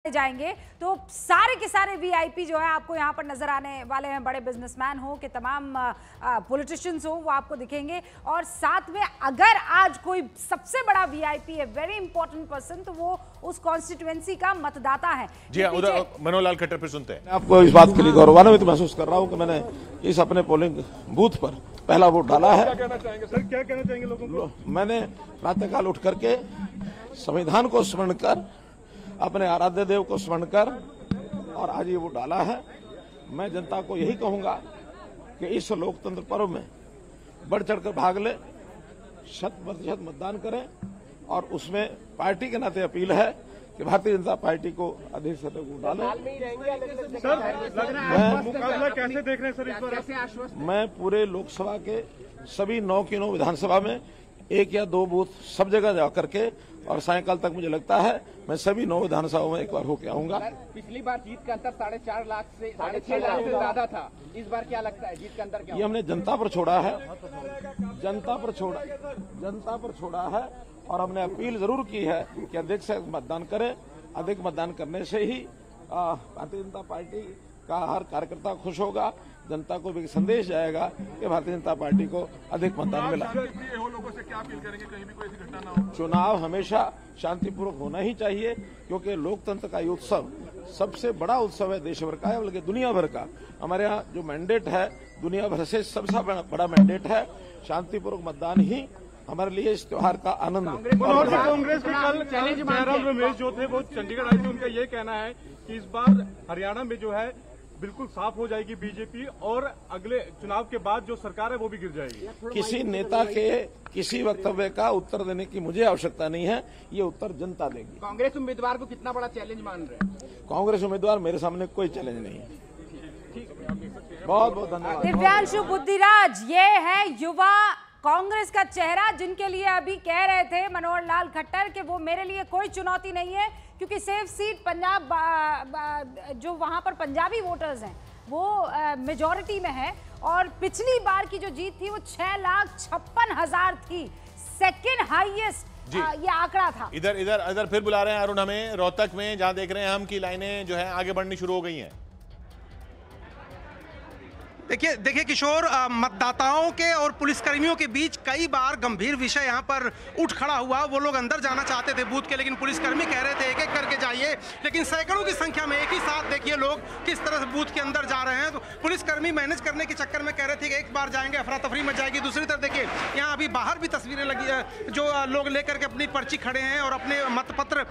जाएंगे तो सारे के सारे वीआईपी जो है आपको यहाँ पर नजर आने वाले हैं। बड़े बिजनेसमैन हो कि तमाम पॉलिटिशियंस हो वो आपको दिखेंगे। और साथ में अगर आज कोई सबसे बड़ा वीआईपी है, वेरी इंपॉर्टेंट पर्सन, तो वो उस कॉन्स्टिट्यूएंसी का मतदाता है। जी हाँ, उधर मनोहर लाल खट्टर फिर सुनते हैं। आपको इस बात के लिए गौरवान्वित महसूस कर रहा हूँ कि मैंने इस अपने पोलिंग बूथ पर पहला वोट डाला है। क्या कहना चाहेंगे सर, क्या कहना चाहेंगे लोगों को? मैंने प्रातःकाल उठ करके संविधान को स्मरण कर, अपने आराध्य देव को स्मरण कर और आज ये वोट डाला है। मैं जनता को यही कहूंगा कि इस लोकतंत्र पर्व में बढ़ चढ़कर भाग ले, 100% मतदान करें। और उसमें पार्टी के नाते अपील है कि भारतीय जनता पार्टी को अधिक से अधिक वोट डालें। सर, लग रहा है मुकाबला कैसे देख रहे हैं सर इस बार? मैं पूरे लोकसभा के सभी 9 की 9 विधानसभा में 1 या 2 बूथ सब जगह जा करके और सायंकाल तक मुझे लगता है मैं सभी 9 विधानसभाओं में एक बार होके आऊंगा। पिछली बार जीत का अंतर 4.5 लाख से 6.5 लाख से ज्यादा था। इस बार क्या लगता है जीत का अंतर क्या? ये हमने जनता पर छोड़ा है, जनता पर छोड़ा है। और हमने अपील जरूर की है कि अधिक से मतदान करें। अधिक मतदान करने से ही भारतीय जनता पार्टी का हर कार्यकर्ता खुश होगा। जनता को भी संदेश जाएगा कि भारतीय जनता पार्टी को अधिक मतदान मिला। लोगों से क्या अपील करेंगे, कहीं भी कोई ऐसी घटना ना हो? चुनाव हमेशा शांतिपूर्वक होना ही चाहिए, क्योंकि लोकतंत्र का ये उत्सव सबसे बड़ा उत्सव है देश भर का है, बल्कि दुनिया भर का। हमारे यहाँ जो मैंडेट है दुनिया भर से सबसे बड़ा मैंडेट है। शांतिपूर्वक मतदान ही हमारे लिए इस त्योहार का आनंद है। कांग्रेस के कल जयराम रमेश जो थे वो चंडीगढ़ आए थे, उनका ये कहना है कि इस बार हरियाणा में जो है बिल्कुल साफ हो जाएगी बीजेपी और अगले चुनाव के बाद जो सरकार है वो भी गिर जाएगी। किसी नेता के किसी वक्तव्य का उत्तर देने की मुझे आवश्यकता नहीं है, ये उत्तर जनता देगी। कांग्रेस उम्मीदवार को कितना बड़ा चैलेंज मान रहे हैं? कांग्रेस उम्मीदवार मेरे सामने कोई चैलेंज नहीं है। बहुत बहुत धन्यवाद। दिव्यांशु बुद्धिराज ये है युवा कांग्रेस का चेहरा, जिनके लिए अभी कह रहे थे मनोहर लाल खट्टर कि वो मेरे लिए कोई चुनौती नहीं है, क्योंकि सेफ सीट पंजाब जो वहां पर पंजाबी वोटर्स हैं वो मेजॉरिटी में है। और पिछली बार की जो जीत थी वो 6,56,000 थी, सेकेंड हाईएस्ट ये आंकड़ा था। इधर फिर बुला रहे हैं अरुण हमें रोहतक में, जहां देख रहे हैं हम कि लाइनें जो है आगे बढ़नी शुरू हो गई हैं। देखिए किशोर, मतदाताओं के और पुलिसकर्मियों के बीच कई बार गंभीर विषय यहां पर उठ खड़ा हुआ। वो लोग अंदर जाना चाहते थे बूथ के, लेकिन पुलिसकर्मी कह रहे थे एक एक करके जाइए। लेकिन सैकड़ों की संख्या में एक ही साथ देखिए लोग किस तरह से बूथ के अंदर जा रहे हैं। तो पुलिसकर्मी मैनेज करने के चक्कर में कह रहे थे कि एक बार जाएंगे अफरा तफरी मच जाएगी। दूसरी तरफ देखिए यहाँ अभी बाहर भी तस्वीरें लगी है, जो लोग लेकर के अपनी पर्ची खड़े हैं और अपने मतपत्र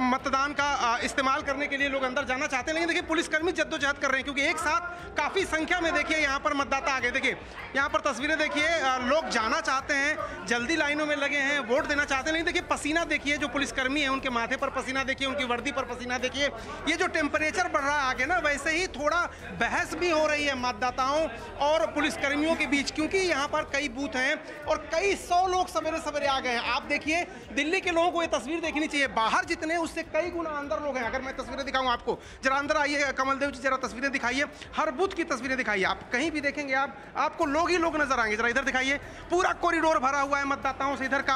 मतदान का इस्तेमाल करने के लिए लोग अंदर जाना चाहते हैं। लेकिन देखिए पुलिसकर्मी जद्दोजहद कर रहे हैं, क्योंकि एक साथ काफी संख्या में देखिए यहाँ पर मतदाता आ गए। देखिए यहाँ पर तस्वीरें देखिए, लोग जाना चाहते हैं, जल्दी लाइनों में लगे हैं, वोट देना चाहते हैं। लेकिन देखिए पसीना देखिए, जो पुलिसकर्मी है उनके माथे पर पसीना देखिए, उनकी वर्दी पर पसीना देखिए। ये जो टेम्परेचर बढ़ रहा है आगे ना, वैसे ही थोड़ा बहस भी हो रही है मतदाताओं और पुलिसकर्मियों के बीच, क्योंकि यहाँ पर कई बूथ हैं और कई 100 लोग सवेरे सवेरे आ गए हैं। आप देखिए दिल्ली के लोगों को ये तस्वीर देखनी चाहिए, बाहर जितने उससे कई गुना अंदर लोग हैं। अगर मैं तस्वीरें दिखाऊं आपको, जरा अंदर आइए कमलदेव जी, जरा तस्वीरें दिखाइए, हर बूथ की तस्वीरें दिखाइए। आप कहीं भी देखेंगे आपको लोग ही लोग नजर आएंगे। जरा इधर दिखाइए, पूरा कॉरिडोर भरा हुआ है मतदाताओं से। इधर का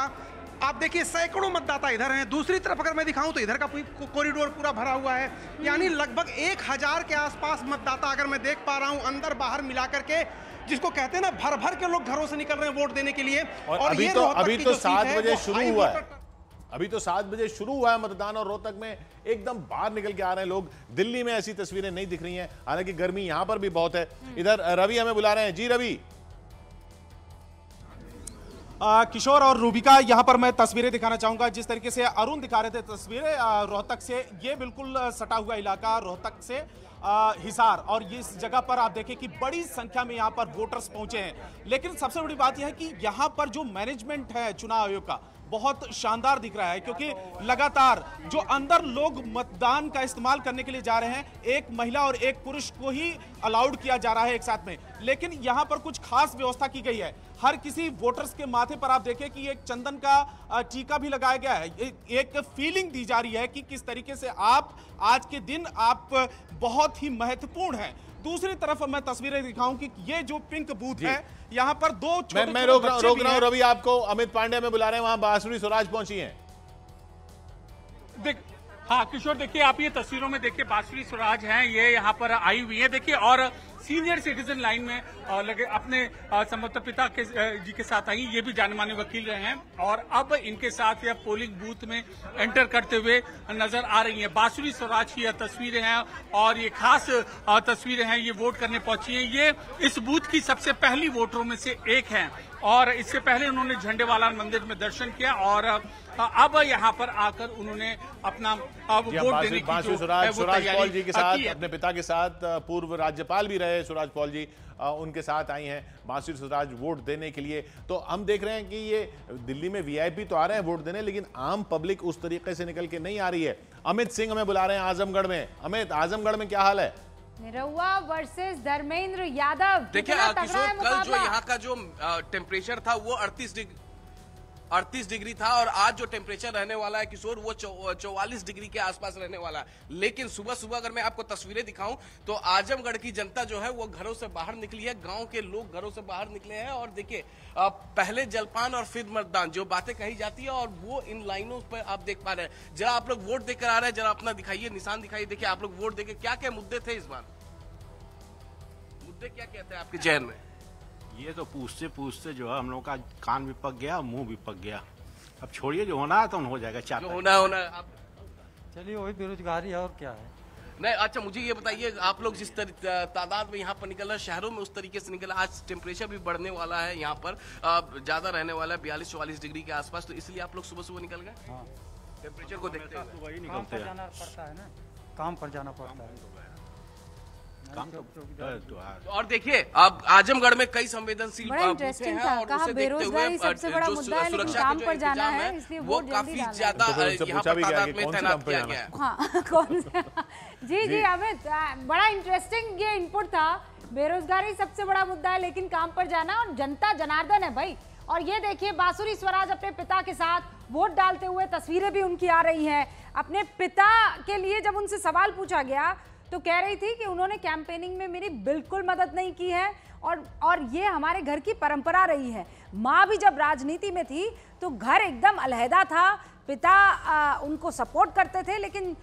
आप देखिए सैकड़ों मतदाता इधर हैं। दूसरी तरफ अगर मैं दिखाऊं तो इधर का कॉरिडोर पूरा भरा हुआ है, यानी लगभग 1000 के आसपास मतदाता अगर मैं देख पा रहा हूं अंदर बाहर मिला करके, जिसको कहते हैं ना भर भर के लोग घरों से निकल रहे हैं वोट देने के लिए। और अभी तो 7 बजे शुरू हुआ है, अभी तो 7 बजे शुरू हुआ है मतदान और रोहतक में एकदम बाहर निकल के आ रहे हैं लोग। दिल्ली में ऐसी तस्वीरें नहीं दिख रही हैं, हालांकि गर्मी यहां पर भी बहुत है। इधर रवि हमें बुला रहे हैं। जी रवि। किशोर और रूबिका, यहां पर मैं तस्वीरें दिखाना चाहूंगा। जिस तरीके से अरुण दिखा रहे थे तस्वीरें रोहतक से, ये बिल्कुल सटा हुआ इलाका रोहतक से हिसार, और ये इस जगह पर आप देखें कि बड़ी संख्या में यहां पर वोटर्स पहुंचे हैं। लेकिन सबसे बड़ी बात यह है कि यहां पर जो मैनेजमेंट है चुनाव आयोग का बहुत शानदार दिख रहा है, क्योंकि लगातार जो अंदर लोग मतदान का इस्तेमाल करने के लिए जा रहे हैं, एक महिला और एक पुरुष को ही अलाउड किया जा रहा है एक साथ में। लेकिन यहां पर कुछ खास व्यवस्था की गई है। हर किसी वोटर्स के माथे पर आप देखिए कि एक चंदन का टीका भी लगाया गया है। एक फीलिंग दी जा रही है कि किस तरीके से आप आज के दिन आप बहुत ही महत्वपूर्ण है। दूसरी तरफ मैं तस्वीरें दिखाऊं कि ये जो पिंक बूथ है, यहाँ पर 2 छोटे मैं रोक रहा हूं रवि आपको। अमित पांडे में बुला रहे हैं, वहां बांसुरी स्वराज पहुंची हैं। हाँ किशोर, देखिए आप ये तस्वीरों में देखिए बांसुरी स्वराज हैं, ये यहाँ पर आई हुई है देखिए, और सीनियर सिटीजन लाइन में लगे अपने संभवतः पिता के जी के साथ आई। ये भी जाने माने वकील रहे हैं और अब इनके साथ यह पोलिंग बूथ में एंटर करते हुए नजर आ रही हैं। बांसुरी स्वराज की यह तस्वीरें हैं और ये खास तस्वीरें हैं, ये वोट करने पहुंची हैं। ये इस बूथ की सबसे पहली वोटरों में से एक हैं और इससे पहले उन्होंने झंडेवाला मंदिर में दर्शन किया और अब यहाँ पर आकर उन्होंने अपना वोट देने की जो सुराज पॉल जी के साथ, अपने पिता के साथ, पूर्व राज्यपाल भी रहे सुराज पॉल जी, उनके साथ आई हैं बांसुरी स्वराज वोट देने के लिए। तो हम देख रहे हैं कि ये दिल्ली में वीआईपी तो आ रहे हैं वोट देने, लेकिन आम पब्लिक उस तरीके से निकल के नहीं आ रही है। अमित सिंह हमें बुला रहे हैं आजमगढ़ में। अमित, आजमगढ़ में क्या हाल है? निरहुआ वर्सेस धर्मेंद्र यादव। देखिए किशोर, कल जो यहाँ का जो टेम्परेचर था वो 38 डिग्री था और आज जो टेम्परेचर रहने वाला है किशोर वो 44 डिग्री के आसपास रहने वाला है। लेकिन सुबह सुबह अगर मैं आपको तस्वीरें दिखाऊं तो आजमगढ़ की जनता जो है वो घरों से बाहर निकली है, गांव के लोग घरों से बाहर निकले हैं और देखिए पहले जलपान और फिर मतदान, जो बातें कही जाती है और वो इन लाइनों पर आप देख पा रहे हैं। जरा आप लोग वोट देकर आ रहे हैं, जरा अपना दिखाइए, निशान दिखाइए। देखिए आप लोग वोट देके क्या क्या मुद्दे थे इस बार, मुद्दे क्या कहते हैं आपके जहन में? ये तो पूछते पूछते जो है हम लोग का कान भी पक गया, मुंह भी पक गया। अब छोड़िए, जो होना है तो हो जाएगा। जो होना है आप चलिए, वही बेरोजगारी है और क्या है। नहीं, अच्छा मुझे ये बताइए, आप लोग जिस तादाद में यहाँ पर निकल रहे, शहरों में उस तरीके से निकला, आज टेम्परेचर भी बढ़ने वाला है, यहाँ पर ज्यादा रहने वाला है 42-44 डिग्री के आसपास, तो इसलिए आप लोग सुबह सुबह निकल गए? हाँ, टेम्परेचर को देखते हुए सुबह ही निकलते हैं। जाना पड़ता है ना, काम पर जाना पड़ता है। और देखिए अब आजमगढ़ में कई संवेदनशील बड़ा इंटरेस्टिंग था, कहा बेरोजगारी सबसे बड़ा मुद्दा है लेकिन काम पर जाना है, इसलिए वो काफी ज्यादा यहाँ पर तादाद में तैनात किया गया है। हाँ, कौन सा? जी अमित, बड़ा इंटरेस्टिंग ये इनपुट था। बेरोजगारी सबसे बड़ा मुद्दा है लेकिन काम पर जाना, और जनता जनार्दन है भाई। और ये देखिए बांसुरी स्वराज अपने पिता के साथ वोट डालते हुए, तस्वीरें भी उनकी आ रही हैं। अपने पिता के लिए जब उनसे सवाल पूछा गया तो कह रही थी कि उन्होंने कैंपेनिंग में मेरी बिल्कुल मदद नहीं की है और ये हमारे घर की परंपरा रही है। माँ भी जब राजनीति में थी तो घर एकदम अलहदा था, पिता उनको सपोर्ट करते थे लेकिन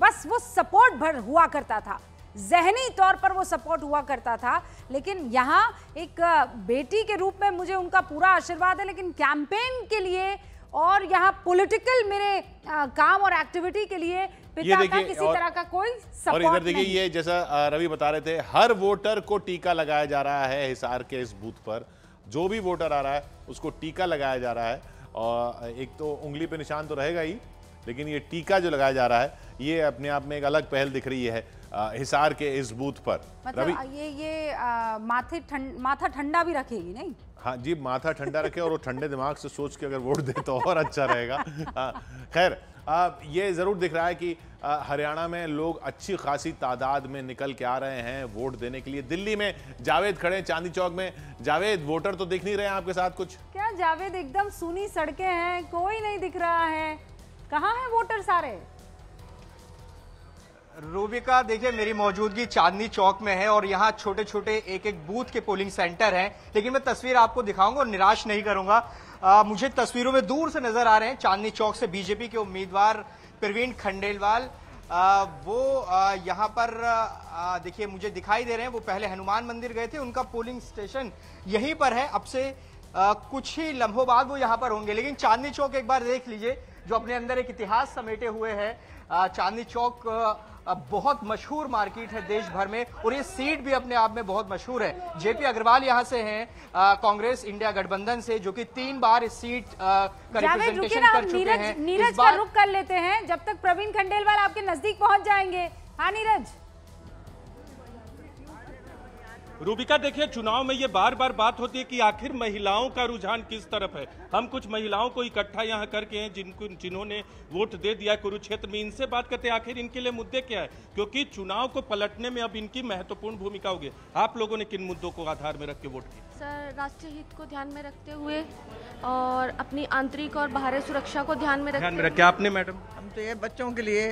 बस वो सपोर्ट भर हुआ करता था, ज़हनी तौर पर वो सपोर्ट हुआ करता था। लेकिन यहाँ एक बेटी के रूप में मुझे उनका पूरा आशीर्वाद है, लेकिन कैंपेन के लिए और यहाँ पॉलिटिकल मेरे काम और एक्टिविटी के लिए पिता का किसी तरह का कोई सपोर्ट और इधर देखिए, ये जैसा रवि बता रहे थे, हर वोटर को टीका लगाया जा रहा है हिसार के इस बूथ पर। जो भी वोटर आ रहा है उसको टीका लगाया जा रहा है, और एक तो उंगली पे निशान तो रहेगा ही, लेकिन ये टीका जो लगाया जा रहा है ये अपने आप में एक अलग पहल दिख रही है हिसार के इस बूथ पर। मतलब ये माथा ठंडा भी रखेगी नहीं? हाँ जी, माथा ठंडा रखे और वो ठंडे दिमाग से सोच के अगर वोट दे तो और अच्छा रहेगा। खैर, ये जरूर दिख रहा है कि हरियाणा में लोग अच्छी खासी तादाद में निकल के आ रहे हैं वोट देने के लिए। दिल्ली में जावेद खड़े हैं चांदनी चौक में। जावेद, वोटर तो दिख नहीं रहे हैं आपके साथ कुछ? क्या जावेद, एकदम सूनी सड़कें हैं, कोई नहीं दिख रहा है। कहाँ है वोटर सारे? रूबिका, देखिए मेरी मौजूदगी चांदनी चौक में है और यहाँ छोटे छोटे एक एक बूथ के पोलिंग सेंटर हैं, लेकिन मैं तस्वीर आपको दिखाऊंगा और निराश नहीं करूंगा। मुझे तस्वीरों में दूर से नजर आ रहे हैं चांदनी चौक से बीजेपी के उम्मीदवार प्रवीण खंडेलवाल। वो यहाँ पर देखिए मुझे दिखाई दे रहे हैं। वो पहले हनुमान मंदिर गए थे, उनका पोलिंग स्टेशन यहीं पर है। अब से कुछ ही लम्हों बाद वो यहाँ पर होंगे। लेकिन चांदनी चौक एक बार देख लीजिए, जो अपने अंदर एक इतिहास समेटे हुए है। चांदनी चौक बहुत मशहूर मार्केट है देश भर में, और ये सीट भी अपने आप में बहुत मशहूर है। जेपी अग्रवाल यहाँ से हैं, कांग्रेस इंडिया गठबंधन से, जो कि 3 बार इस सीट का रिप्रेजेंटेशन कर चुके हैं। नीरज का रुख कर लेते हैं जब तक प्रवीण खंडेलवाल आपके नजदीक पहुंच जाएंगे। हाँ नीरज। रूबिका, देखिए चुनाव में ये बार बार बात होती है कि आखिर महिलाओं का रुझान किस तरफ है। हम कुछ महिलाओं को इकट्ठा यहाँ करके हैं जिन्होंने वोट दे दिया कुरुक्षेत्र में। इनसे बात करते हैं आखिर इनके लिए मुद्दे क्या है, क्योंकि चुनाव को पलटने में अब इनकी महत्वपूर्ण भूमिका होगी। आप लोगों ने किन मुद्दों को आधार में रख के वोट किया? सर, राष्ट्रीय हित को ध्यान में रखते हुए और अपनी आंतरिक और बाहरी सुरक्षा को ध्यान में रख के। आपने मैडम? हम तो ये बच्चों के लिए